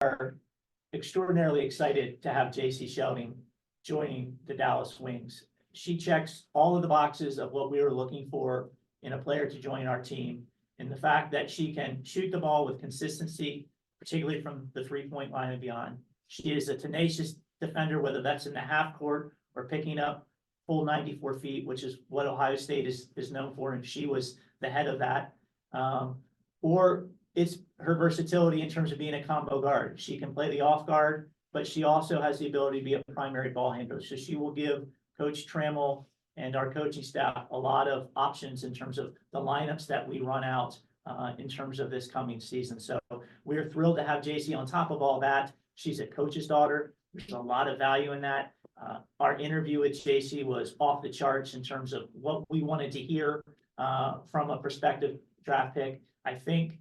are extraordinarily excited to have Jacy Sheldon joining the Dallas Wings. She checks all of the boxes of what we were looking for in a player to join our team. And the fact that she can shoot the ball with consistency, particularly from the 3-point line and beyond. She is a tenacious defender, whether that's in the half court or picking up full 94 feet, which is what Ohio State is known for, and she was the head of that. Or it's her versatility in terms of being a combo guard. She can play the off guard, but she also has the ability to be a primary ball handler. So she will give Coach Trammell and our coaching staff a lot of options in terms of the lineups that we run out in terms of this coming season. So we're thrilled to have Jacy. On top of all that, she's a coach's daughter. There's a lot of value in that. Our interview with Jacy was off the charts in terms of what we wanted to hear from a prospective draft pick. I think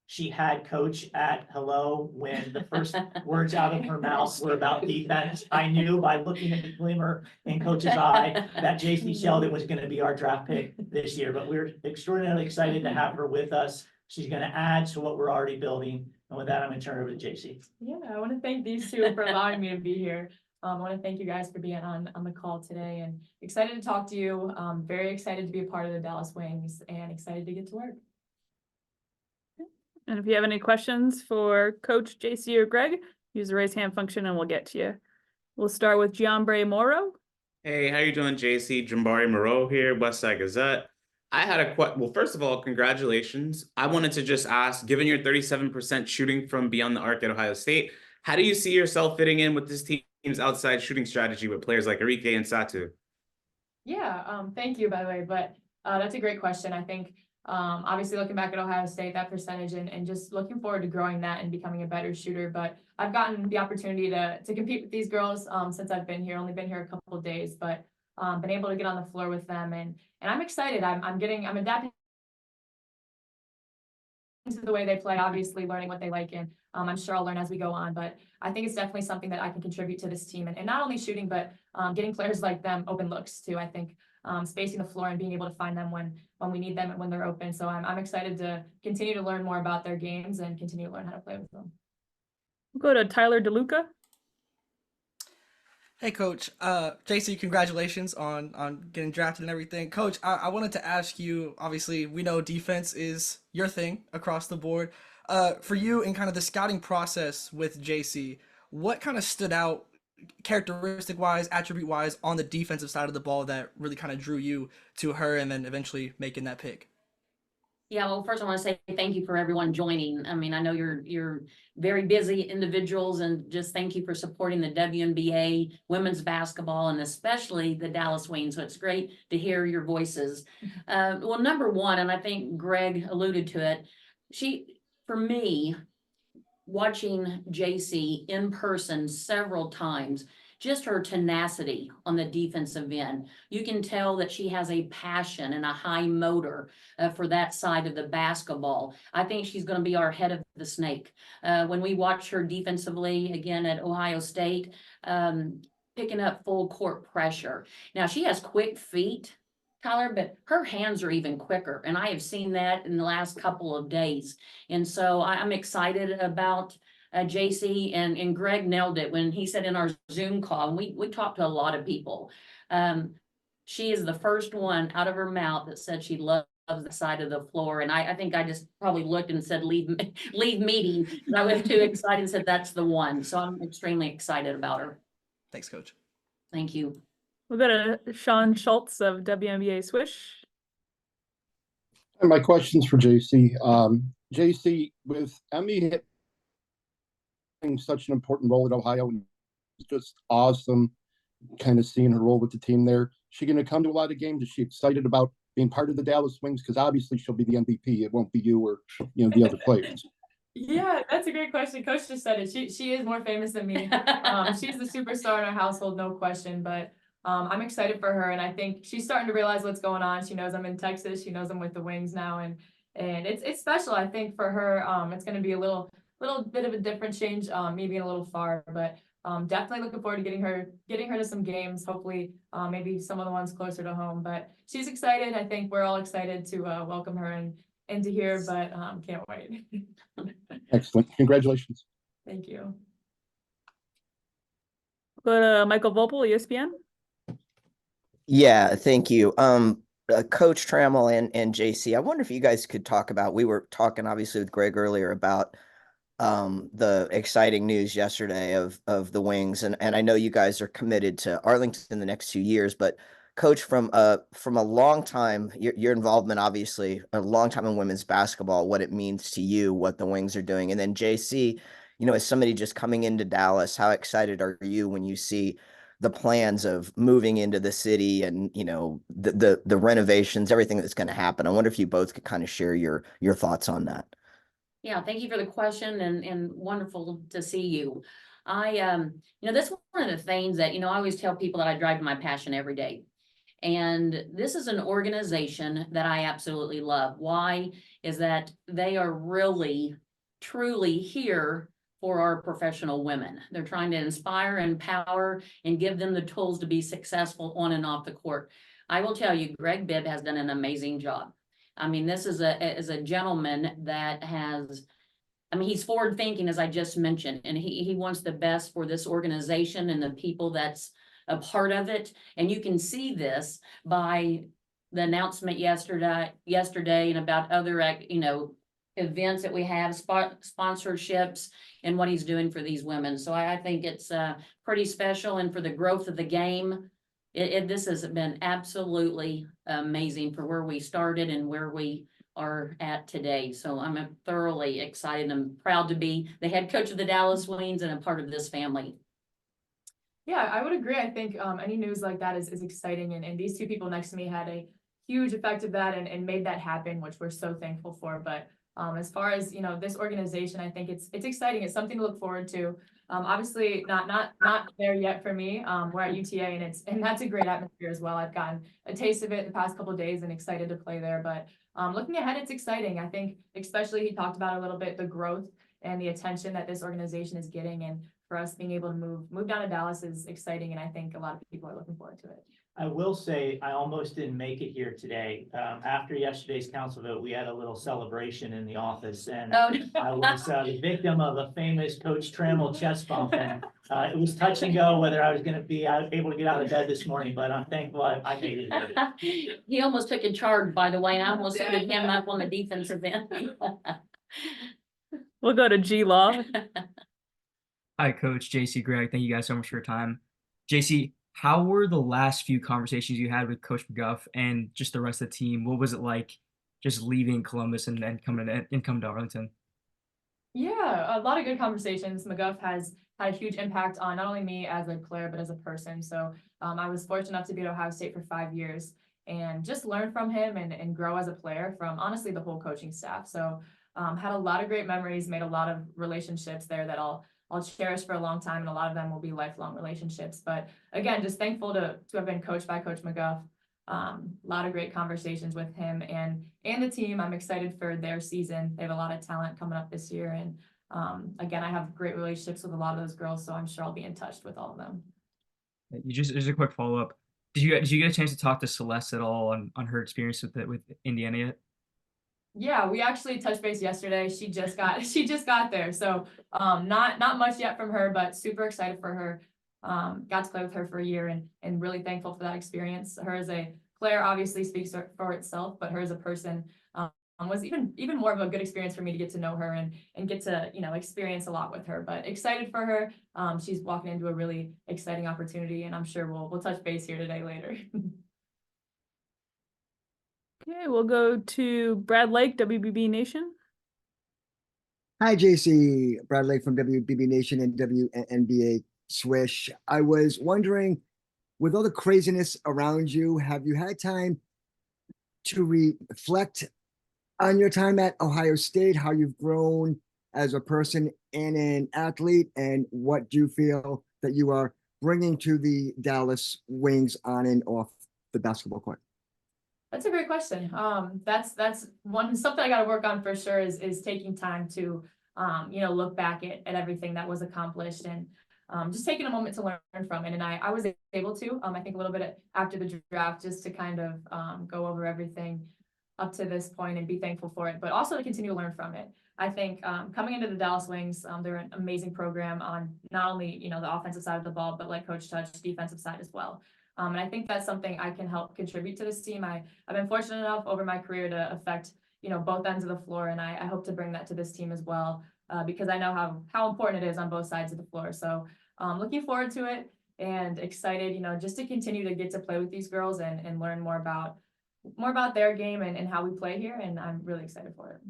she had coach at hello when the first words out of her mouth were about defense. I knew by looking at the glimmer in coach's eye that Jacy Sheldon was going to be our draft pick this year, but we're extraordinarily excited to have her with us. She's going to add to what we're already building. And with that, I'm going to turn it over to Jacy. Yeah, I want to thank these two for allowing me to be here. I want to thank you guys for being on the call today, and excited to talk to you. Very excited to be a part of the Dallas Wings and excited to get to work. And if you have any questions for Coach Jacy or Greg, use the raise hand function and we'll get to you. We'll start with Giambre Morrow. Hey, how you doing, Jacy? Jambari Moreau here, Westside Gazette. I had a well, first of all, congratulations. I wanted to just ask, given your 37% shooting from beyond the arc at Ohio State, how do you see yourself fitting in with this team's outside shooting strategy with players like Arike and Satu? Yeah, thank you, by the way, but that's a great question. I think obviously looking back at Ohio State, that percentage and just looking forward to growing that and becoming a better shooter. But I've gotten the opportunity to compete with these girls since I've been here, only been here a couple of days, but been able to get on the floor with them, and I'm excited. I'm adapting to the way they play, obviously learning what they like, and I'm sure I'll learn as we go on, but I think it's definitely something that I can contribute to this team, and not only shooting, but getting players like them open looks too. I think spacing the floor and being able to find them when we need them and when they're open. So I'm excited to continue to learn more about their games and continue to learn how to play with them. We'll go to Tyler DeLuca. Hey, Coach. Jacy, congratulations on getting drafted and everything. Coach, I wanted to ask you, obviously, we know defense is your thing across the board. For you in kind of the scouting process with Jacy, what kind of stood out characteristic-wise, attribute-wise on the defensive side of the ball that really kind of drew you to her and then eventually making that pick? Yeah, well, first I want to say thank you for everyone joining. I mean, I know you're very busy individuals, and just thank you for supporting the WNBA, women's basketball, and especially the Dallas Wings. So it's great to hear your voices. Well, number one, and I think Greg alluded to it, for me, watching Jacy in person several times, just her tenacity on the defensive end. You can tell that she has a passion and a high motor for that side of the basketball. I think she's going to be our head of the snake. When we watch her defensively, again at Ohio State, picking up full court pressure. Now, she has quick feet, Tyler, but her hands are even quicker. And I have seen that in the last couple of days. And so I'm excited about Jacy, and Greg nailed it when he said in our Zoom call, and we talked to a lot of people. She is the first one out of her mouth that said she loves the side of the floor. And I think I just probably looked and said, leave meeting. I was too excited and said, that's the one. So I'm extremely excited about her. Thanks, Coach. Thank you. We'll go to Sean Schultz of WNBA Swish. And my question's for Jacy. Jacy, with Emmy hitting such an important role at Ohio, and it's just awesome kind of seeing her role with the team there. Is she going to come to a lot of games? Is she excited about being part of the Dallas Wings? Because obviously she'll be the MVP. It won't be you or the other players. Yeah, that's a great question. Coach just said it. She is more famous than me. She's the superstar in our household, no question. But I'm excited for her, and I think she's starting to realize what's going on. She knows I'm in Texas. She knows I'm with the Wings now, and it's special. I think for her, it's going to be a little bit of a different change, maybe a little far, but definitely looking forward to getting her to some games. Hopefully, maybe some of the ones closer to home. But she's excited. I think we're all excited to welcome her and to hear, but can't wait. Excellent. Congratulations. Thank you. Go to Michael Vopel, ESPN. Yeah, thank you. Coach Trammell and Jacy, I wonder if you guys could talk about, we were talking obviously with Greg earlier about the exciting news yesterday of the Wings, and I know you guys are committed to Arlington in the next 2 years, but Coach, from a long time, your involvement, obviously a long time in women's basketball, what it means to you, what the Wings are doing, and then Jacy, you know, as somebody just coming into Dallas, how excited are you when you see the plans of moving into the city and, you know, the renovations, everything that's going to happen? I wonder if you both could kind of share your thoughts on that. Yeah, thank you for the question and wonderful to see you. You know, that's one of the things that, you know, I always tell people that I drive my passion every day. And this is an organization that I absolutely love. Why? Is that they are really, truly here for our professional women. They're trying to inspire, empower, and give them the tools to be successful on and off the court. I will tell you, Greg Bibb has done an amazing job. I mean, this is a gentleman that has, I mean, he's forward thinking, as I just mentioned, and he wants the best for this organization and the people that's a part of it. And you can see this by the announcement yesterday and about other, you know, events that we have, sponsorships, and what he's doing for these women. So I think it's pretty special, and for the growth of the game, this has been absolutely amazing for where we started and where we are at today. So I'm thoroughly excited and proud to be the head coach of the Dallas Wings and a part of this family. Yeah, I would agree. I think any news like that is exciting. And these two people next to me had a huge effect of that and made that happen, which we're so thankful for. But as far as, you know, this organization, I think it's exciting. It's something to look forward to. Obviously not there yet for me. We're at UTA and that's a great atmosphere as well. I've gotten a taste of it the past couple of days and excited to play there. But looking ahead, it's exciting. I think especially he talked about a little bit the growth and the attention that this organization is getting, and for us being able to move down to Dallas is exciting, and I think a lot of people are looking forward to it. I will say I almost didn't make it here today. After yesterday's council vote, we had a little celebration in the office, and Oh, I was the victim of a famous Coach Trammell chest bump, and it was touch and go whether I was going to be able to get out of bed this morning, but I'm thankful I made it here. He almost took a charge, by the way, and I almost put him up on the defensive end. We'll go to G Law. Hi, Coach Jacy, Greg. Thank you guys so much for your time. Jacy, how were the last few conversations you had with Coach McGuff and just the rest of the team? What was it like just leaving Columbus and then coming to Arlington? Yeah, a lot of good conversations. McGuff has had a huge impact on not only me as a player, but as a person. So I was fortunate enough to be at Ohio State for 5 years and just learn from him and grow as a player from honestly the whole coaching staff. So had a lot of great memories, made a lot of relationships there that I'll cherish for a long time, and a lot of them will be lifelong relationships. But again, just thankful to have been coached by Coach McGuff. A lot of great conversations with him and the team. I'm excited for their season. They have a lot of talent coming up this year, and again, I have great relationships with a lot of those girls, so I'm sure I'll be in touch with all of them. Just a quick follow up. Did you get a chance to talk to Celeste at all on her experience with Indiana yet? Yeah, we actually touched base yesterday. She just got there. So not much yet from her, but super excited for her. Got to play with her for a year and really thankful for that experience. Her as a player obviously speaks for itself, but her as a person was even more of a good experience for me to get to know her and get to, you know, experience a lot with her. But excited for her. She's walking into a really exciting opportunity, and I'm sure we'll touch base here today later. Okay, we'll go to Brad Lake, WBB Nation. Hi, Jacy. Brad Lake from WBB Nation and WNBA Swish. I was wondering, with all the craziness around you, have you had time to reflect on your time at Ohio State, how you've grown as a person and an athlete, and what do you feel that you are bringing to the Dallas Wings on and off the basketball court? That's a great question. That's something I got to work on for sure is taking time to, you know, look back at everything that was accomplished and just taking a moment to learn from it. And I was able to, I think a little bit after the draft, just to kind of go over everything up to this point and be thankful for it, but also to continue to learn from it. I think coming into the Dallas Wings, they're an amazing program on not only, you know, the offensive side of the ball, but like Coach touched, defensive side as well. And I think that's something I can help contribute to this team. I've been fortunate enough over my career to affect, you know, both ends of the floor, and I hope to bring that to this team as well, because I know how important it is on both sides of the floor. So looking forward to it and excited, you know, just to continue to get to play with these girls and learn more about their game and how we play here. And I'm really excited for it.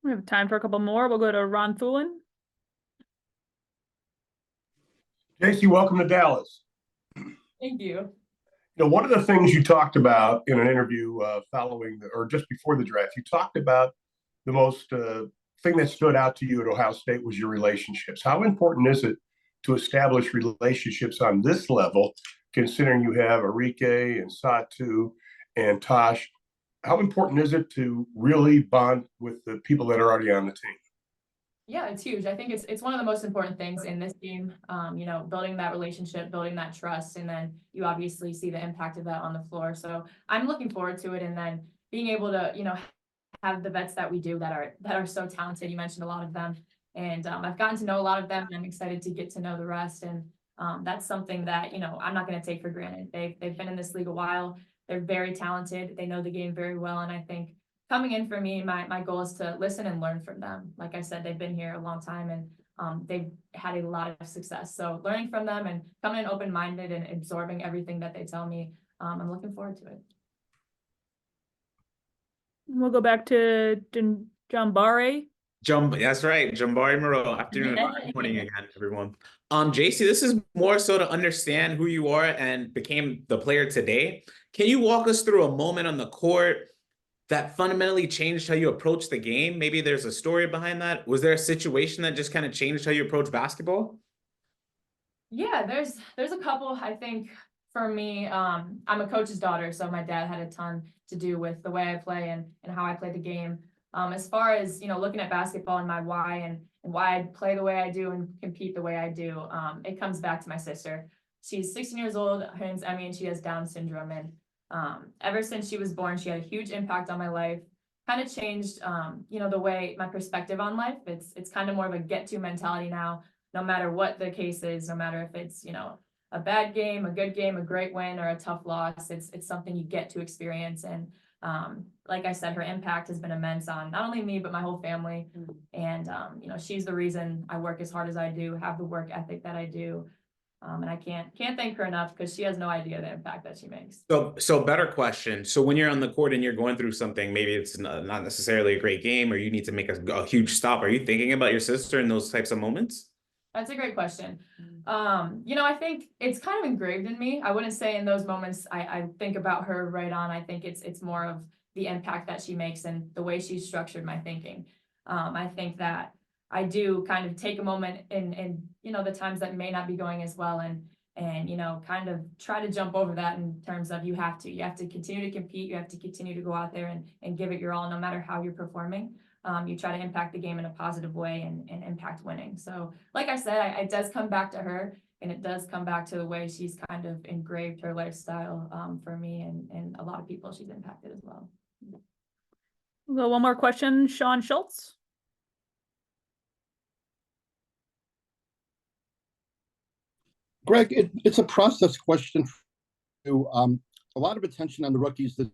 We have time for a couple more. We'll go to Ron Thulin. Jacy, welcome to Dallas. Thank you. You know, one of the things you talked about in an interview or just before the draft, you talked about the most thing that stood out to you at Ohio State was your relationships. How important is it to establish relationships on this level, considering you have Arike and Satu and Tosh? How important is it to really bond with the people that are already on the team? Yeah, it's huge. I think it's one of the most important things in this game, you know, building that relationship, building that trust, and then you obviously see the impact of that on the floor. So I'm looking forward to it, and then being able to, you know, have the vets that we do that are so talented. You mentioned a lot of them, and I've gotten to know a lot of them, and I'm excited to get to know the rest. And that's something that, you know, I'm not going to take for granted. They've been in this league a while. They're very talented. They know the game very well, and I think coming in for me, my goal is to listen and learn from them. Like I said, they've been here a long time, and they've had a lot of success. So learning from them and coming in open-minded and absorbing everything that they tell me, I'm looking forward to it. We'll go back to Jambare. That's right, Jambari Moreau. Afternoon, morning again, everyone. Jacy, this is more so to understand who you are and became the player today. Can you walk us through a moment on the court that fundamentally changed how you approach the game? Maybe there's a story behind that. Was there a situation that just kind of changed how you approach basketball? Yeah, there's a couple. I think for me, I'm a coach's daughter, so my dad had a ton to do with the way I play and how I play the game. As far as, you know, looking at basketball and my why and why I play the way I do and compete the way I do, it comes back to my sister. She's 16 years old. Her name's Emmy, and she has Down syndrome. And ever since she was born, she had a huge impact on my life. Kind of changed, you know, the way my perspective on life. It's kind of more of a get-to mentality now. No matter what the case is, no matter if it's, you know, a bad game, a good game, a great win, or a tough loss, it's something you get to experience. And like I said, her impact has been immense on not only me, but my whole family. And, you know, she's the reason I work as hard as I do, have the work ethic that I do. And I can't thank her enough, because she has no idea the impact that she makes. So better question. So when you're on the court and you're going through something, maybe it's not necessarily a great game, or you need to make a huge stop, are you thinking about your sister in those types of moments? That's a great question. You know, I think it's kind of engraved in me. I wouldn't say in those moments I think about her right on. I think it's more of the impact that she makes and the way she's structured my thinking. I think that I do kind of take a moment in you know, the times that may not be going as well, and you know, kind of try to jump over that in terms of you have to continue to compete. You have to continue to go out there and give it your all, no matter how you're performing. You try to impact the game in a positive way and impact winning. So like I said, it does come back to her, and it does come back to the way she's kind of engraved her lifestyle for me and a lot of people she's impacted as well. We'll go one more question, Sean Schultz. Greg, it's a process question for you. A lot of attention on the rookies this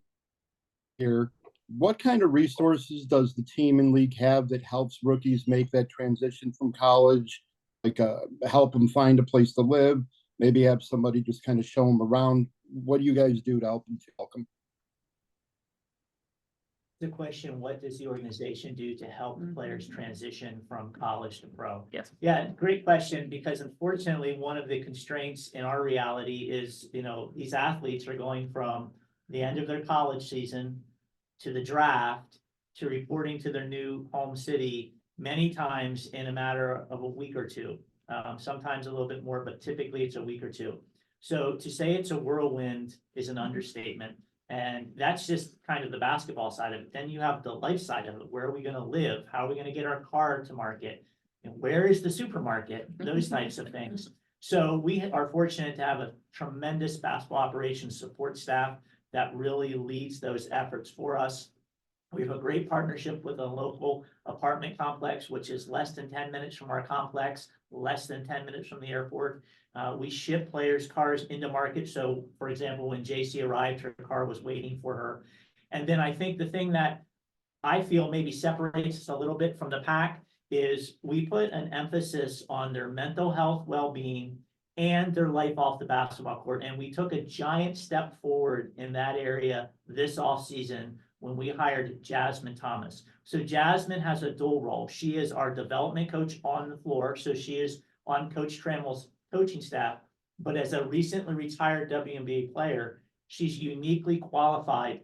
year. What kind of resources does the team and league have that helps rookies make that transition from college? Like help them find a place to live, maybe have somebody just kind of show them around. What do you guys do to help them feel welcome? The question, what does the organization do to help the players transition from college to pro? Yes. Yeah, great question, because unfortunately, one of the constraints in our reality is, you know, these athletes are going from the end of their college season to the draft to reporting to their new home city many times in a matter of a week or two. Sometimes a little bit more, but typically it's a week or two. So to say it's a whirlwind is an understatement. And that's just kind of the basketball side of it. Then you have the life side of it. Where are we going to live? How are we going to get our car to market? And where is the supermarket? Those types of things. So we are fortunate to have a tremendous basketball operations support staff that really leads those efforts for us. We have a great partnership with a local apartment complex, which is less than 10 minutes from our complex, less than 10 minutes from the airport. We ship players' cars into market. So, for example, when Jacy arrived, her car was waiting for her. And then I think the thing that I feel maybe separates us a little bit from the pack is we put an emphasis on their mental health, well-being, and their life off the basketball court. And we took a giant step forward in that area this offseason when we hired Jasmine Thomas. So Jasmine has a dual role. She is our development coach on the floor. So she is on Coach Trammell's coaching staff. But as a recently retired WNBA player, she's uniquely qualified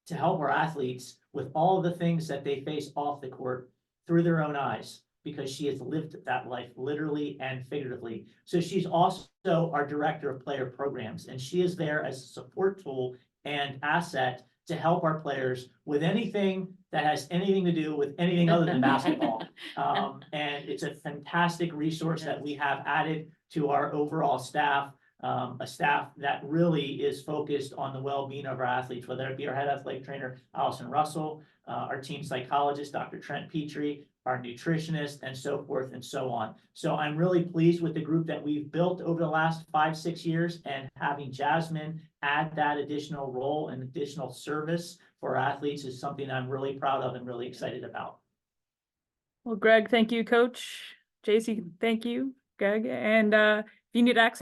to help our athletes with all of the things that they face off the court through their own eyes, because she has lived that life literally and figuratively. So she's also our director of player programs, and she is there as a support tool and asset to help our players with anything that has anything to do with anything other than basketball. And it's a fantastic resource that we have added to our overall staff. A staff that really is focused on the well-being of our athletes, whether it be our head athletic trainer, Allison Russell, our team psychologist, Dr. Trent Petrie, our nutritionist, and so forth and so on. So I'm really pleased with the group that we've built over the last 5-6 years, and having Jasmine add that additional role and additional service for our athletes is something I'm really proud of and really excited about. Well, Greg, thank you, Coach. Jacy, thank you, Greg. And if you need access